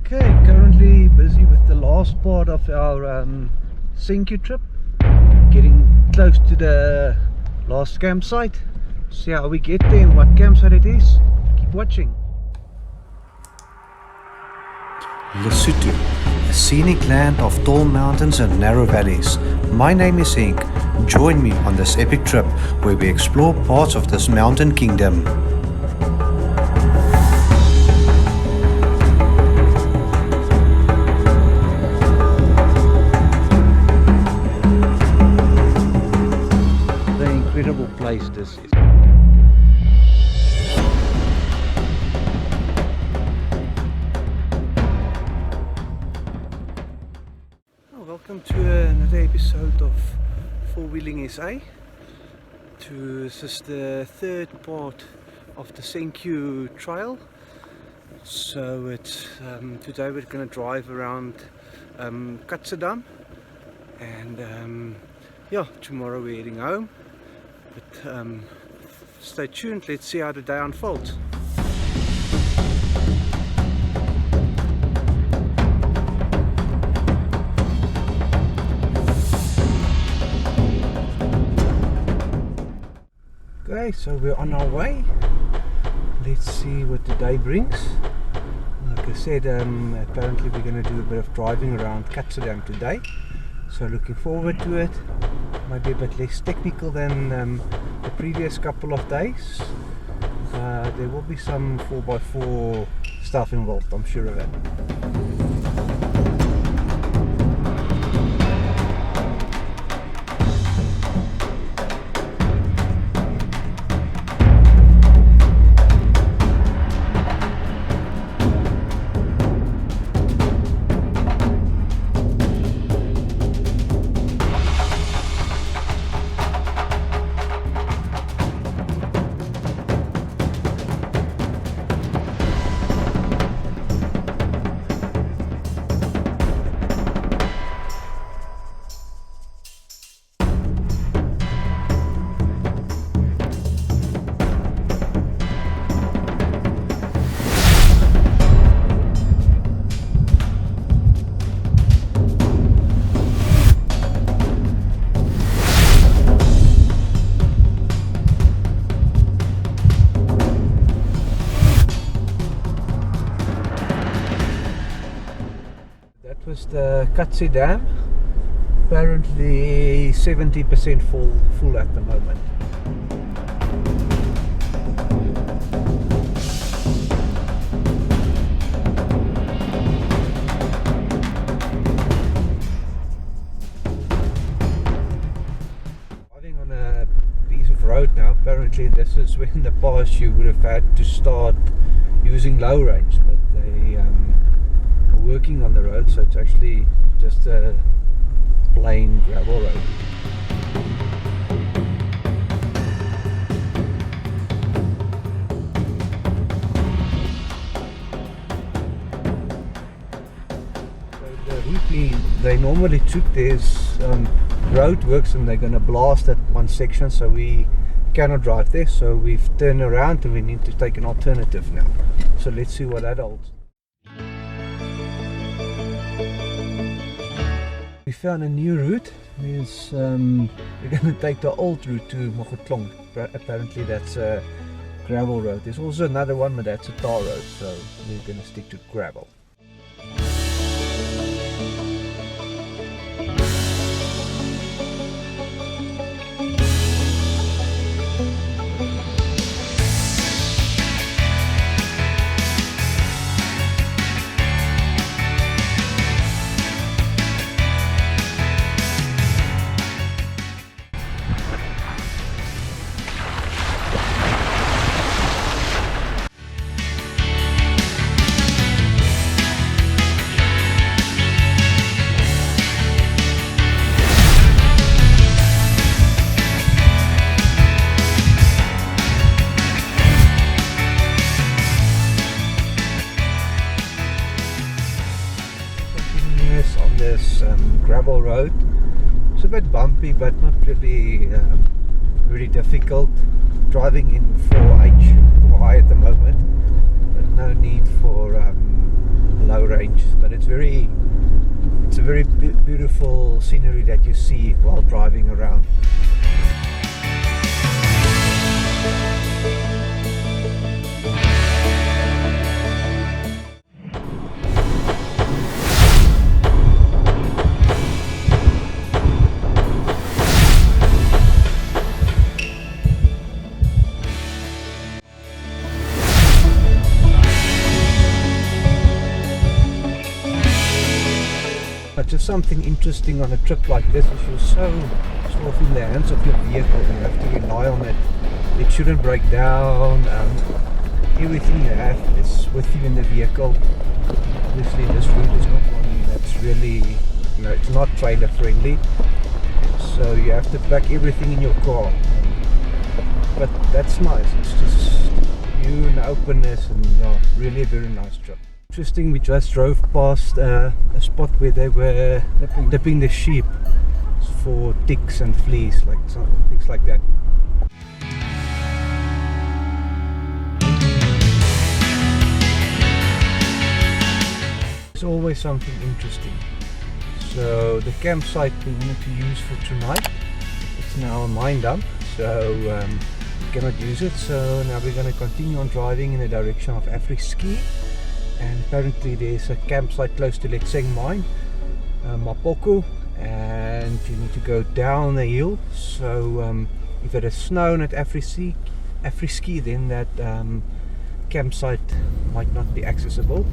Okay, currently busy with the last part of our Senqu trip, getting close to the last campsite. See how we get there and what campsite it is. Keep watching. Lesotho, a scenic land of tall mountains and narrow valleys. My name is Senqu. Join me on this epic trip where we explore parts of this mountain kingdom. Incredible place this is. Welcome to another episode of Four Wheeling SA. This is the third part of the Senqu trail. So it's today we're going to drive around Katse Dam, and yeah, tomorrow we're heading home. But stay tuned, let's see how the day unfolds. Okay, so we're on our way. Let's see what the day brings. Like I said, apparently we're going to do a bit of driving around Katse Dam today. So looking forward to it. Might be a bit less technical than the previous couple of days. There will be some 4x4 stuff involved, I'm sure of it. Was the Katse Dam, apparently 70% full at the moment. Driving on a piece of road now. Apparently this is when in the past you would have had to start using low range, but they working on the road, so it's actually just a plain gravel road. So the route they normally took, there's road works and they're going to blast that one section, so we cannot drive there, so we've turned around and we need to take an alternative now. So let's see what that holds. We found a new route. We're going to take the old route to Mapoka. Apparently that's a gravel road. There's also another one, but that's a tar road, so we're going to stick to gravel. On this gravel road. It's a bit bumpy, but not really very difficult. Driving in 4H, 4i at the moment, but no need for low range. it's a very beautiful scenery that you see while driving around. But just something interesting on a trip like this is you're so sort of in the hands of your vehicle. You have to rely on it. It shouldn't break down. Everything you have is with you in the vehicle. Obviously this route is not one that's really, it's not trailer friendly. So you have to pack everything in your car. But that's nice. It's just you and openness, and really a very nice trip. Interesting, we just drove past a spot where they were dipping the sheep for ticks and fleas, things like that. There's always something interesting. So the campsite we wanted to use for tonight, it's now a mine dump, so we cannot use it. So now we're going to continue on driving in the direction of Fouriesburg. And apparently there's a campsite close to Lesotho mine, Mapoko, and you need to go down the hill. So if it has snowed at Fouriesburg, then that campsite might not be accessible,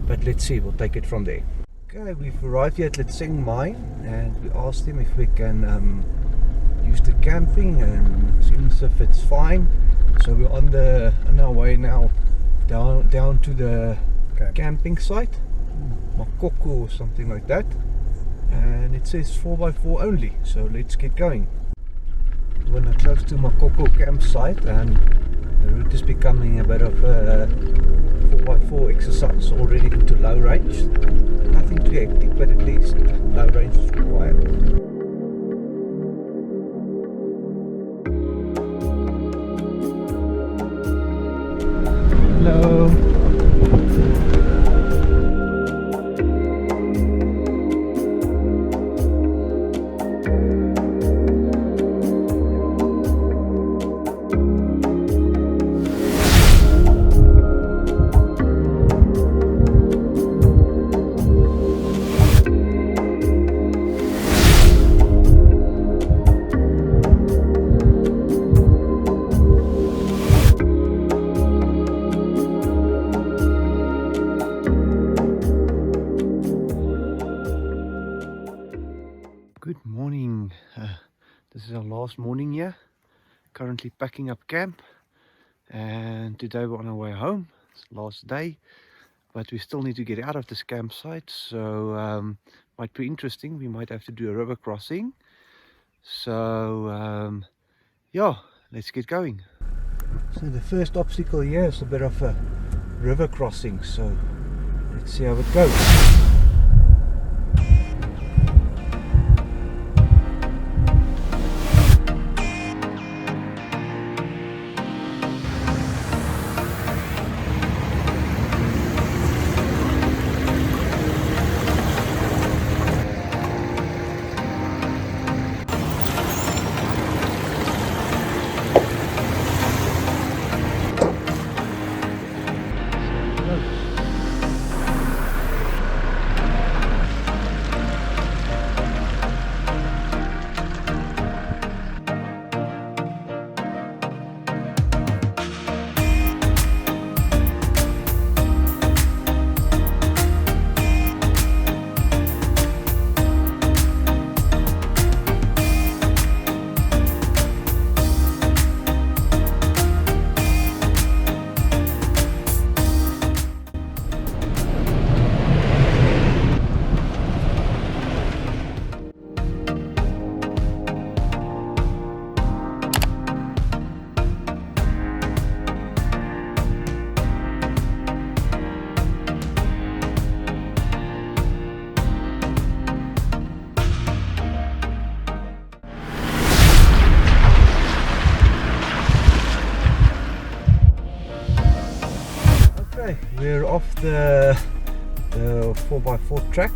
but let's see, we'll take it from there. Okay, we've arrived here at Lesotho mine, and we asked them if we can use the camping, and it seems if it's fine. So we're on our way now down to the camping site, Mapoko or something like that, and it says 4x4 only, so let's get going. We're now close to Mapoko campsite, and the route is becoming a bit of a 4x4 exercise, already into low range. Nothing too hectic, but at least low range is required. Hello. Good morning. This is our last morning here. Currently packing up camp, and today we're on our way home. It's the last day, but we still need to get out of this campsite, so might be interesting. We might have to do a river crossing. So yeah, let's get going. So the first obstacle here is a bit of a river crossing, so let's see how it goes. We're off the the 4x4 track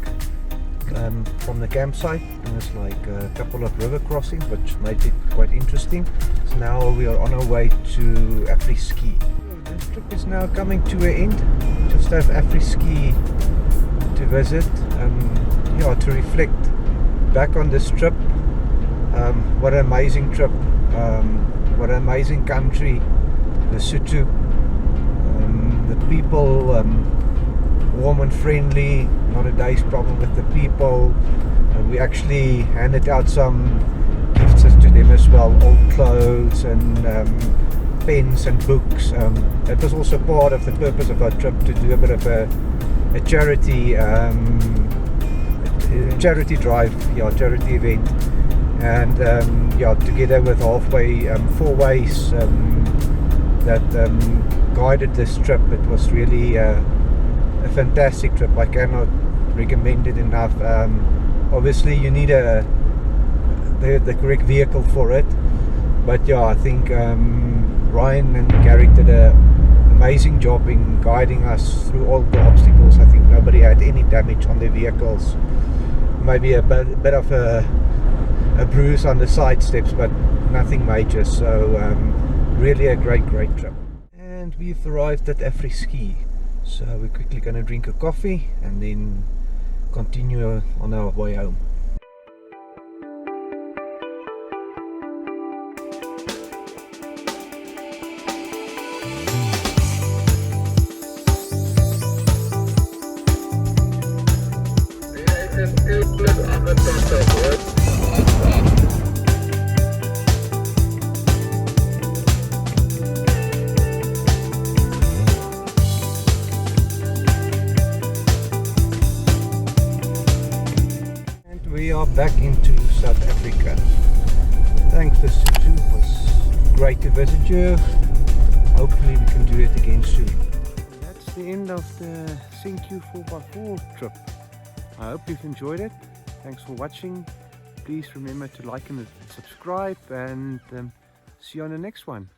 from the campsite, and there's like a couple of river crossings which made it quite interesting. So now we are on our way to Afri-Ski. The trip is now coming to an end. Just have Afri-Ski to visit, yeah, to reflect back on this trip. What an amazing trip, what an amazing country, Lesotho. The people, warm and friendly, not a day's problem with the people. We actually handed out some gifts to them as well, old clothes and pens and books. That was also part of the purpose of our trip, to do a bit of a charity charity drive, yeah, charity event, and yeah, together with Halfway Fourways that guided this trip. It was really a fantastic trip. I cannot recommend it enough. Obviously you need the correct vehicle for it, but yeah, I think Ryan and Garrick did an amazing job in guiding us through all the obstacles. I think nobody had any damage on their vehicles, maybe a bit of a bruise on the side steps, but nothing major. So really a great trip. And we've arrived at Afri-Ski, so we're quickly going to drink a coffee and then continue on our way home. We are back into South Africa. Thanks Lesotho, it was great to visit you. Hopefully we can do it again soon. That's the end of the Senqu 4x4 trip. I hope you've enjoyed it. Thanks for watching. Please remember to like and subscribe, and see you on the next one.